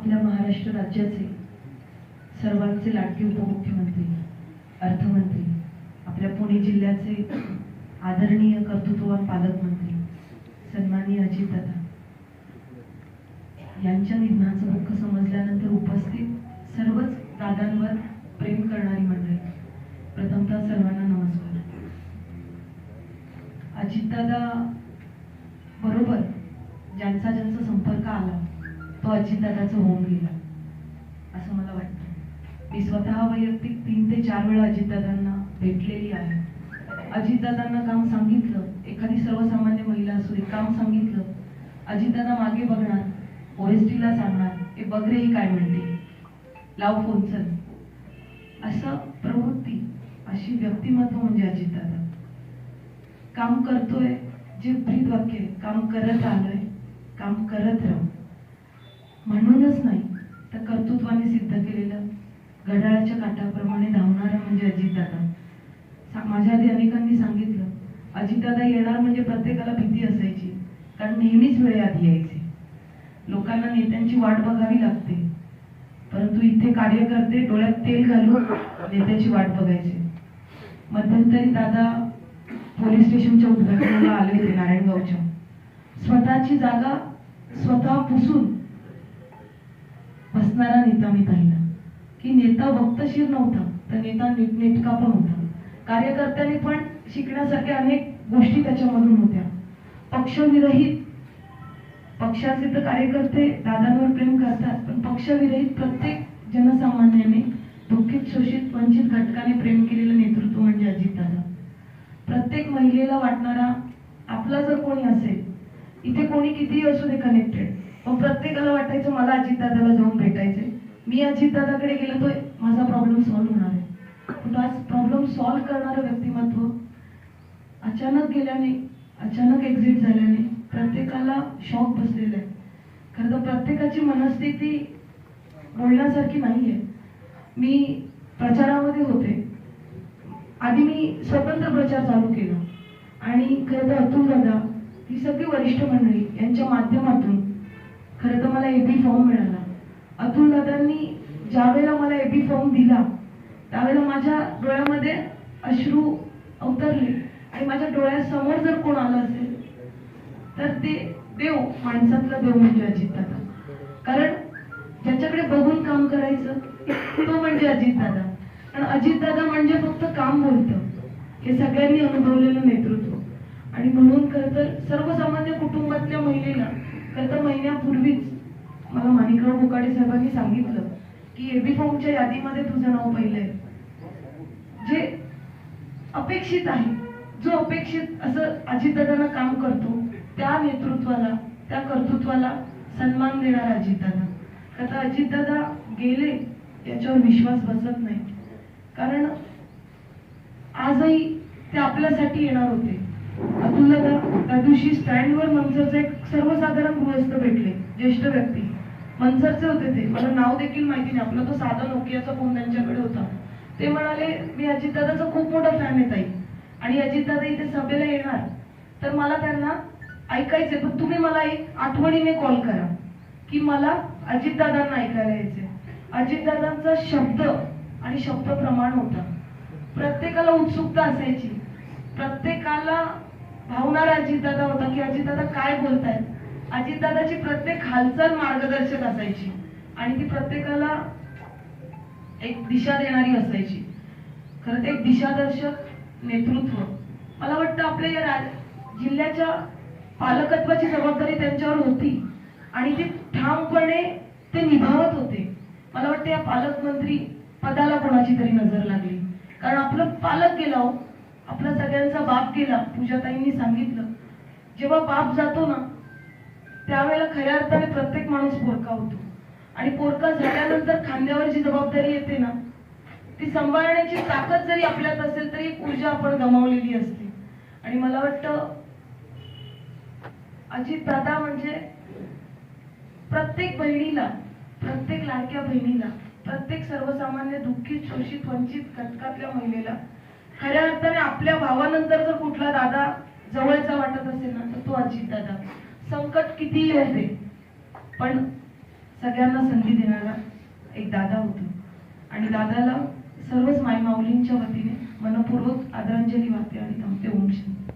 आपल्या महाराष्ट्र राज्याचे सर्वांचे लाडके उपमुख्यमंत्री, अर्थमंत्री, आपल्या पुणे जिल्ह्याचे आदरणीय कर्तृत्ववान पालकमंत्री सन्माननीय अजितदादा यांच्या निधनाचं दुःख समजल्यानंतर उपस्थित सर्वच दादांवर प्रेम करणारी मंडळी, प्रथमतः सर्वांना नमस्कार. अजितदादा बरोबर ज्यांचा संपर्क आला तो अजितदादाचा होऊन गेला असं मला वाटतं. मी स्वतः वैयक्तिक 3 ते 4 वेळा अजितदादांना भेटलेली आहे. अजितदादांना काम सांगितलं, एखादी सर्वसामान्य महिला असू दे, काम सांगितलं, अजितदादा मागे बघणार, OST ला सांगणार, हे बघ रे ही काय म्हणते, लाव फोन चल, असं प्रवृत्ती, अशी व्यक्तिमत्व म्हणजे अजितदादा. काम करतोय जे ब्रीद वाक्य आहे, काम करत आलोय, काम करत राहू, म्हणूनच नाही तर कर्तृत्वाने सिद्ध केलेलं घड्याळाच्या काठाप्रमाणे धावणारा म्हणजे अजितदादा. माझ्या आधी अनेकांनी सांगितलं, अजितदादा येणार म्हणजे प्रत्येकाला भीती असायची, कारण नेहमीच वेळेआधी यायचे. लोकांना नेत्यांची वाट बघावी लागते, परंतु इथे कार्यकर्ते डोळ्यात तेल घालून नेत्याची वाट बघायचे. मध्यंतरी दादा पोलीस स्टेशनच्या उद्घाटनाला आले होते नारायणगावच्या. स्वतःची जागा स्वतः पुसून बसणारा नेता मी पाहिला, की नेता वक्तशीर नव्हता तर नेता नीटनेटका पण होता. कार्यकर्त्यांनी पण शिकण्यासारख्या अनेक गोष्टी त्याच्यामधून होत्या. पक्षविरहित, पक्षाचे तर कार्यकर्ते दादांवर प्रेम करतात, पण पक्षविरहित प्रत्येक जनसामान्याने, दुःखित, शोषित, वंचित घटकाने प्रेम केलेलं नेतृत्व म्हणजे अजितदादा. प्रत्येक महिलेला वाटणारा आपला जर कोणी असेल, इथे कोणी कितीही असू दे कनेक्टेड, पण प्रत्येकाला वाटायचं मला अजितदादाला जाऊन भेटायचंय, मी अजितदादाकडे गेलो तर माझा प्रॉब्लेम सॉल्व्ह होणार आहे. पण आज प्रॉब्लेम सॉल्व्ह करणारं व्यक्तिमत्व अचानक गेल्याने, अचानक एक्झिट झाल्याने प्रत्येकाला शॉक बसलेला आहे. खरं तर प्रत्येकाची मनस्थिती बोलण्यासारखी नाहीये. मी प्रचारामध्ये होते, आधी मी स्वतंत्र प्रचार चालू केला आणि खरं तर अतुल दादा, ही सगळी वरिष्ठ मंडळी यांच्या माध्यमातून खरं तर मला AB फॉर्म मिळाला. अतुल दादांनी ज्या वेळेला मला AB फॉर्म दिला त्यावेळेला माझ्या डोळ्यामध्ये अश्रू अवतरले आणि माझ्या डोळ्यासमोर जर कोण आलं असेल तर ते देव, माणसातला देव म्हणजे अजितदादा. कारण ज्याच्याकडे बघून काम करायचं तो म्हणजे अजितदादा. कारण अजितदादा म्हणजे फक्त काम बोलतं, हे सगळ्यांनी अनुभवलेलं नेतृत्व. आणि म्हणून खरं तर सर्वसामान्य कुटुंबातल्या महिलेला खरं तर महिन्यापूर्वीच मला माणिकराव कोकाटे साहेबांनी सांगितलं की AB फॉर्मच्या यादीमध्ये तुझं नाव पहिलंय. जे अपेक्षित आहे, जो अपेक्षित असं अजितदादांना काम करतो, त्या नेतृत्वाला, त्या कर्तृत्वाला सन्मान देणारा अजितदादा. आता अजितदादा गेले याच्यावर विश्वास बसत नाही, कारण आजही ते आपल्यासाठी येणार होते. अतुलदादा त्या दिवशी स्टँडवर मनसरचे एक सर्वसाधारण गृहस्थ भेटले, ज्येष्ठ व्यक्ती, मनसरचे होते ते, मला नाव देखील माहिती नाही, आपला तो साधा नोकियाचा फोन त्यांच्याकडे होता. ते म्हणाले, मी अजितदादाचा खूप मोठा फॅन आहे ताई, आणि अजितदादा इथे सभेला येणार तर मला त्यांना ऐकायचे, पण तुम्ही मला एक आठवणीने कॉल करा की मला अजितदादांना ऐकायला यायचे. अजितदादांचा शब्द आणि शब्द प्रमाण होता. प्रत्येकाला उत्सुकता असायची, प्रत्येकाला भावणारा अजितदादा होता की अजितदादा काय बोलतायत. अजितदादाची प्रत्येक हालचाल मार्गदर्शक असायची आणि ती प्रत्येकाला एक दिशा देणारी असायची. खरं तर एक दिशादर्शक नेतृत्व, मला वाटतं आपल्या या जिल्ह्याच्या पालकत्वाची जबाबदारी त्यांच्यावर होती आणि ती ठामपणे ते निभावत होते. मला वाटतं या पालकमंत्री पदाला कोणाची तरी नजर लागली, कारण आपलं पालक गेला हो, आपला सगळ्यांचा बाप गेला. पूजाताईंनी सांगितलं, जेव्हा बाप जातो ना त्यावेळेला खऱ्या अर्थाने प्रत्येक माणूस पोरका होतो, आणि पोरका झाल्यानंतर खांद्यावर जी जबाबदारी येते ना ती सांभाळण्याची ताकद जरी आपल्यात असेल तरी एक ऊर्जा आपण गमावलेली असते. आणि मला वाटतं अजितदादा म्हणजे प्रत्येक बहिणीला, प्रत्येक लाडक्या बहिणीला, प्रत्येक सर्वसामान्य दुःखित, शोषित, वंचित घटकातल्या महिलेला खऱ्या अर्थाने आपल्या भावानंतर जर कुठला दादा जवळचा वाटत असेल ना तर तो अजितदादा. संकट कितीही होते पण सगळ्यांना संधी देणारा एक दादा होता आणि दादाला सर्वच मायमाऊलींच्या वतीने मनपूर्वक आदरांजली वाहते आणि थांबते. ओम शांती.